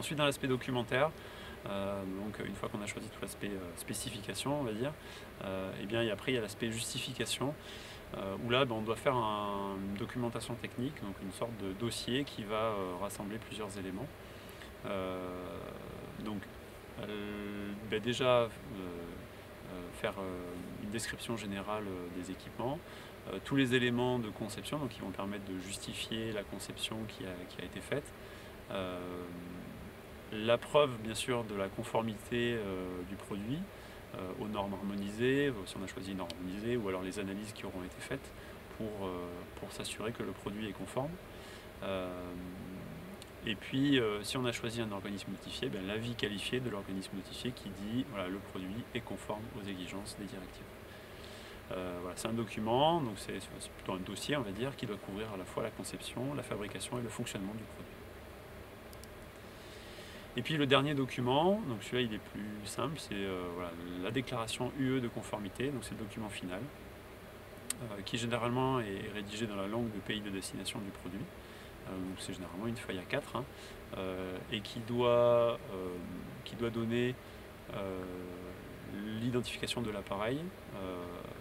Ensuite, dans l'aspect documentaire, donc une fois qu'on a choisi tout l'aspect spécification, on va dire, et bien après il y a l'aspect justification, où là on doit faire une documentation technique, donc une sorte de dossier qui va rassembler plusieurs éléments. Donc déjà faire une description générale des équipements, tous les éléments de conception donc, qui vont permettre de justifier la conception qui a été faite, la preuve bien sûr de la conformité du produit aux normes harmonisées, si on a choisi une norme harmonisée, ou alors les analyses qui auront été faites pour s'assurer que le produit est conforme. Et puis, si on a choisi un organisme notifié, l'avis qualifié de l'organisme notifié qui dit voilà, le produit est conforme aux exigences des directives. Voilà, c'est un document, donc c'est plutôt un dossier, on va dire, qui doit couvrir à la fois la conception, la fabrication et le fonctionnement du produit. Et puis le dernier document, donc celui-là il est plus simple, c'est voilà, la déclaration UE de conformité, donc c'est le document final, qui généralement est rédigé dans la langue de pays de destination du produit. Donc c'est généralement une feuille A4 et qui doit donner l'identification de l'appareil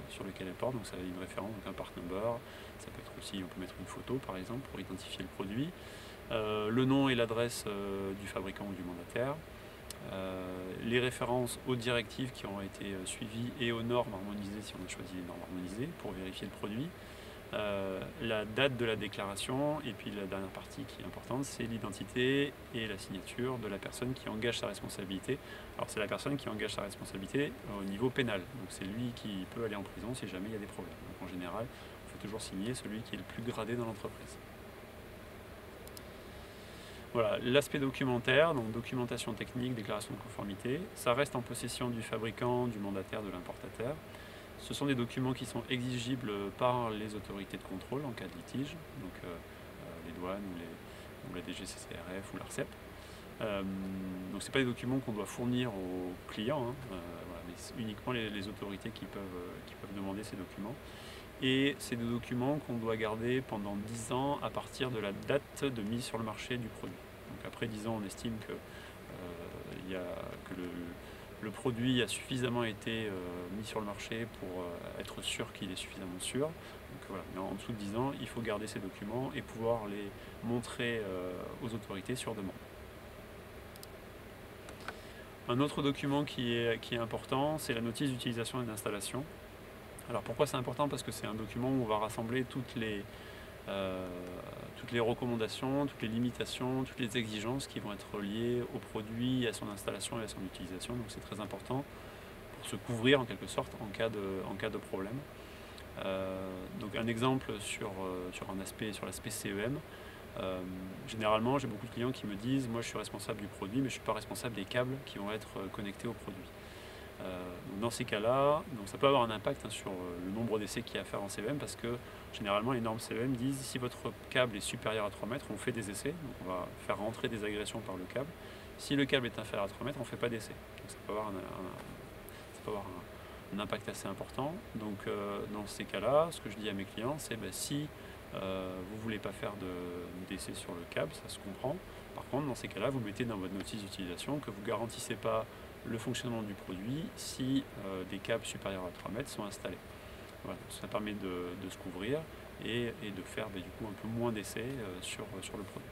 sur lequel elle porte, donc ça a une référence, donc un part number, ça peut être aussi, on peut mettre une photo par exemple pour identifier le produit, le nom et l'adresse du fabricant ou du mandataire, les références aux directives qui ont été suivies et aux normes harmonisées si on a choisi les normes harmonisées pour vérifier le produit. La date de la déclaration, et puis la dernière partie qui est importante, c'est l'identité et la signature de la personne qui engage sa responsabilité. Alors c'est la personne qui engage sa responsabilité au niveau pénal, donc c'est lui qui peut aller en prison si jamais il y a des problèmes. Donc en général, il faut toujours signer celui qui est le plus gradé dans l'entreprise. Voilà, l'aspect documentaire, donc documentation technique, déclaration de conformité, ça reste en possession du fabricant, du mandataire, de l'importateur. Ce sont des documents qui sont exigibles par les autorités de contrôle en cas de litige, donc les douanes ou la DGCCRF ou l'ARCEP. Donc ce n'est pas des documents qu'on doit fournir aux clients, voilà, mais c'est uniquement les autorités qui peuvent demander ces documents. Et c'est des documents qu'on doit garder pendant 10 ans à partir de la date de mise sur le marché du produit. Donc après 10 ans, on estime que le produit a suffisamment été mis sur le marché pour être sûr qu'il est suffisamment sûr. Donc voilà, mais en dessous de 10 ans, il faut garder ces documents et pouvoir les montrer aux autorités sur demande. Un autre document qui est important, c'est la notice d'utilisation et d'installation. Alors pourquoi c'est important? Parce que c'est un document où on va rassembler toutes les recommandations, toutes les limitations, toutes les exigences qui vont être liées au produit, à son installation et à son utilisation. Donc c'est très important pour se couvrir en quelque sorte en cas de problème. Donc un exemple sur l'aspect CEM. Généralement, j'ai beaucoup de clients qui me disent moi je suis responsable du produit, mais je ne suis pas responsable des câbles qui vont être connectés au produit. Dans ces cas-là, ça peut avoir un impact sur le nombre d'essais qu'il y a à faire en CEM, parce que généralement les normes CEM disent si votre câble est supérieur à 3 mètres, on fait des essais, donc on va faire rentrer des agressions par le câble. Si le câble est inférieur à 3 mètres, on ne fait pas d'essais. Donc ça peut avoir un impact assez important. Donc dans ces cas-là, ce que je dis à mes clients, c'est si vous ne voulez pas faire d'essai sur le câble, ça se comprend. Par contre, dans ces cas-là, vous mettez dans votre notice d'utilisation que vous ne garantissez pas le fonctionnement du produit si des câbles supérieurs à 3 mètres sont installés. Voilà, ça permet de se couvrir et de faire du coup un peu moins d'essais sur le produit.